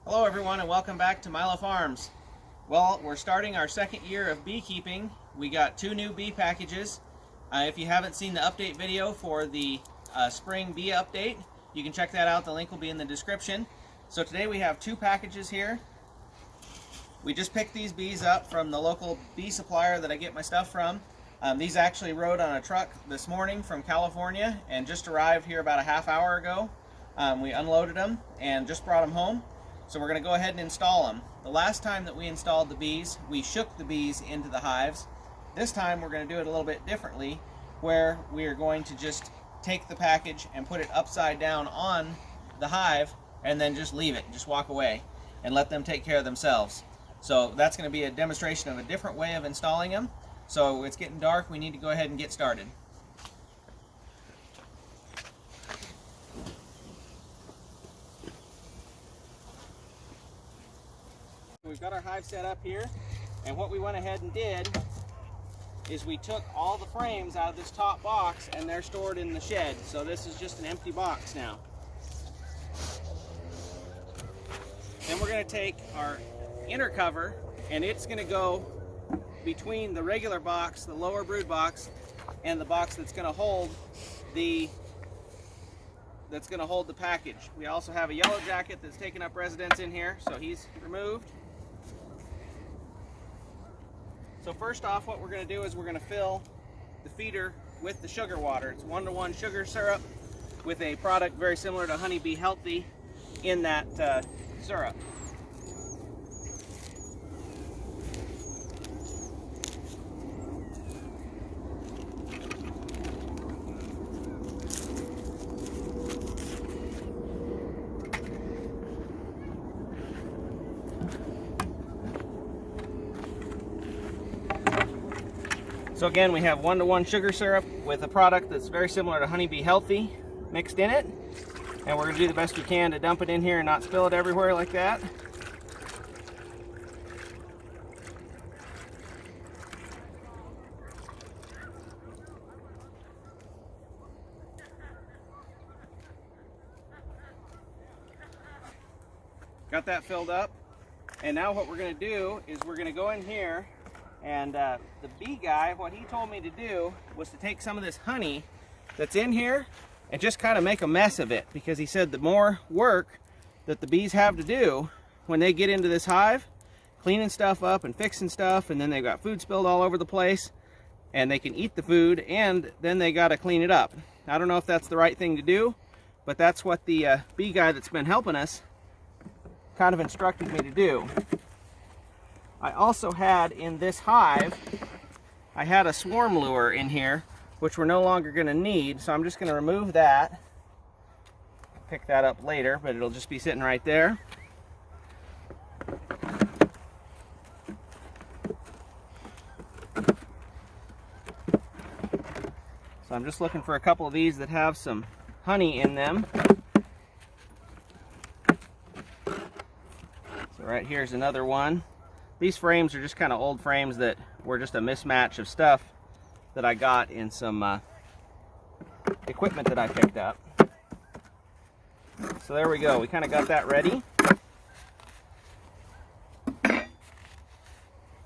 Hello everyone and welcome back to Milo Farms. Well, we're starting our second year of beekeeping. We got 2 new bee packages. If you haven't seen the update video for the spring bee update, you can check that out. The link will be in the description. So today we have 2 packages here. We just picked these bees up from the local bee supplier that I get my stuff from. These actually rode on a truck this morning from California and just arrived here about a half hour ago. We unloaded them and just brought them home. So we're going to go ahead and install them. The last time that we installed the bees, we shook the bees into the hives. This time we're going to do it a little bit differently, where we are going to just take the package and put it upside down on the hive and then just leave it, just walk away and let them take care of themselves. So that's going to be a demonstration of a different way of installing them. So it's getting dark, we need to go ahead and get started. We've got our hive set up here, and what we went ahead and did is we took all the frames out of this top box and they're stored in the shed. So this is just an empty box now. Then we're going to take our inner cover and it's going to go between the regular box, the lower brood box, and the box that's going to hold the package. We also have a yellow jacket that's taking up residence in here, so he's removed. So first off, what we're going to do is we're going to fill the feeder with the sugar water. It's 1-to-1 sugar syrup with a product very similar to Honeybee Healthy in that syrup. So again, we have 1-to-1 sugar syrup with a product that's very similar to Honeybee Healthy mixed in it. And we're going to do the best we can to dump it in here and not spill it everywhere like that. Got that filled up. And now what we're going to do is we're going to go in here. And the bee guy, what he told me to do was to take some of this honey that's in here and just kind of make a mess of it, because he said the more work that the bees have to do when they get into this hive, cleaning stuff up and fixing stuff, and then they've got food spilled all over the place, and they can eat the food, and then they got to clean it up. I don't know if that's the right thing to do, but that's what the bee guy that's been helping us kind of instructed me to do. I also had in this hive, I had a swarm lure in here, which we're no longer going to need, so I'm just going to remove that. Pick that up later, but it'll just be sitting right there. So I'm just looking for a couple of these that have some honey in them. So right here's another one. These frames are just kind of old frames that were just a mismatch of stuff that I got in some equipment that I picked up. So there we go. We kind of got that ready.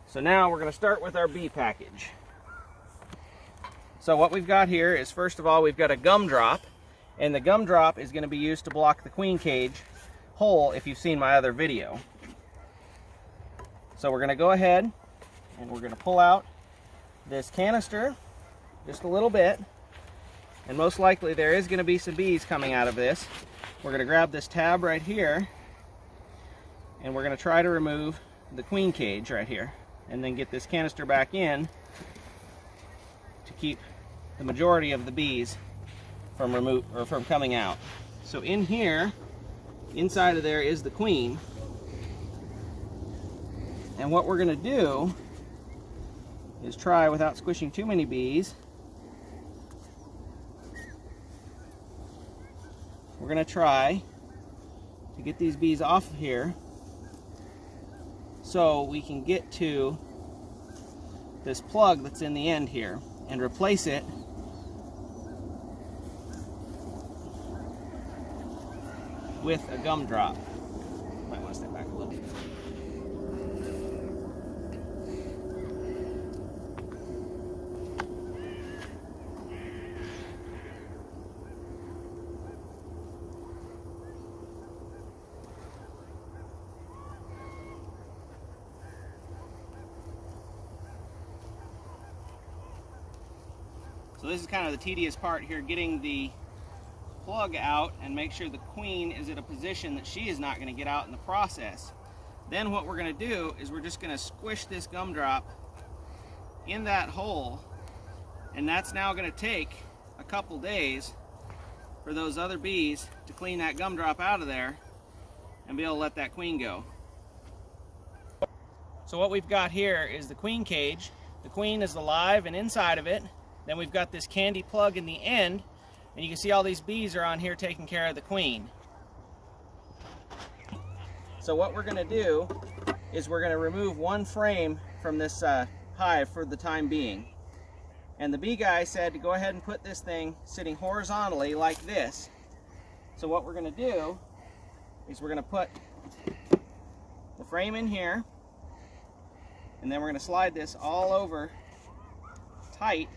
So now we're going to start with our bee package. So what we've got here is, first of all, we've got a gumdrop. And the gumdrop is going to be used to block the queen cage hole, if you've seen my other video. So we're going to go ahead and we're going to pull out this canister just a little bit, and most likely there is going to be some bees coming out of this. We're going to grab this tab right here and we're going to try to remove the queen cage right here, and then get this canister back in to keep the majority of the bees from coming out. So in here, inside of there is the queen. And what we're going to do is try, without squishing too many bees, we're going to try to get these bees off of here so we can get to this plug that's in the end here and replace it with a gumdrop. Might want to step back. So this is kind of the tedious part here, getting the plug out and make sure the queen is at a position that she is not going to get out in the process. Then what we're going to do is we're just going to squish this gumdrop in that hole, and that's now going to take a couple days for those other bees to clean that gumdrop out of there and be able to let that queen go. So what we've got here is the queen cage. The queen is alive and inside of it. Then we've got this candy plug in the end, and you can see all these bees are on here taking care of the queen. So what we're going to do is we're going to remove one frame from this hive for the time being. And the bee guy said to go ahead and put this thing sitting horizontally like this. So what we're going to do is we're going to put the frame in here, and then we're going to slide this all over tight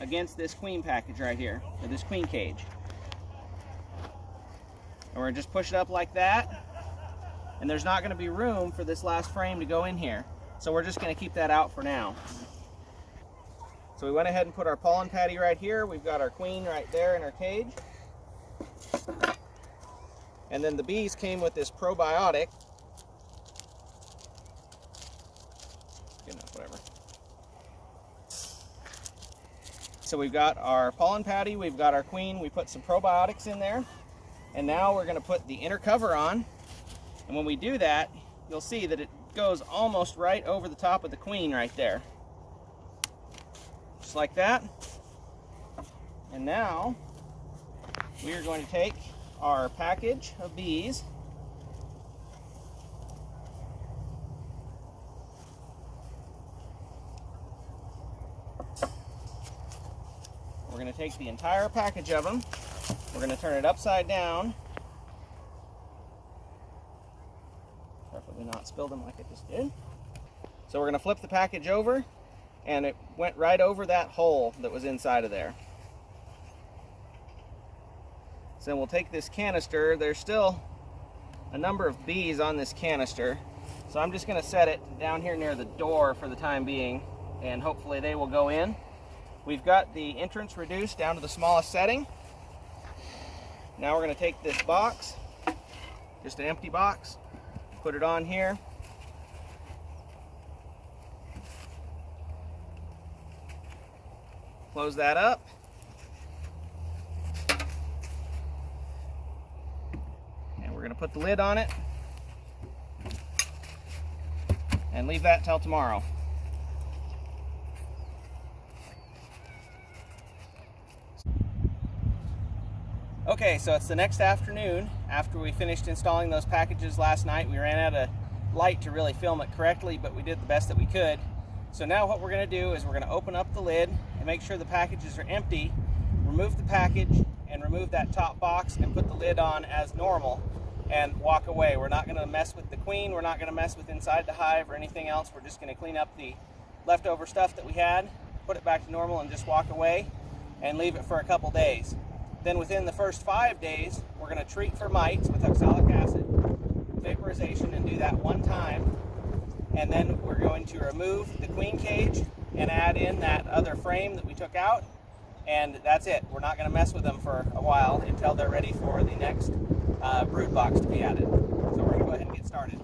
against this queen package right here, or this queen cage. And we're going to just push it up like that, and there's not going to be room for this last frame to go in here. So we're just going to keep that out for now. So we went ahead and put our pollen patty right here. We've got our queen right there in our cage. And then the bees came with this probiotic. Good enough, whatever. So we've got our pollen patty, we've got our queen, we put some probiotics in there, and now we're going to put the inner cover on. And when we do that, you'll see that it goes almost right over the top of the queen right there. Just like that. And now we are going to take our package of bees, we're going to take the entire package of them, we're going to turn it upside down, preferably not spill them like I just did. So we're going to flip the package over, and it went right over that hole that was inside of there. So then we'll take this canister. There's still a number of bees on this canister, so I'm just going to set it down here near the door for the time being, and hopefully they will go in. We've got the entrance reduced down to the smallest setting. Now we're going to take this box, just an empty box, put it on here. Close that up. And we're going to put the lid on it and leave that till tomorrow. Okay, so it's the next afternoon after we finished installing those packages last night. We ran out of light to really film it correctly, but we did the best that we could. So now what we're going to do is we're going to open up the lid and make sure the packages are empty, remove the package and remove that top box and put the lid on as normal and walk away. We're not going to mess with the queen, we're not going to mess with inside the hive or anything else. We're just going to clean up the leftover stuff that we had, put it back to normal and just walk away and leave it for a couple days. Then within the first 5 days, we're going to treat for mites with oxalic acid, vaporization, and do that one time. And then we're going to remove the queen cage and add in that other frame that we took out. And that's it. We're not going to mess with them for a while until they're ready for the next brood box to be added. So we're going to go ahead and get started.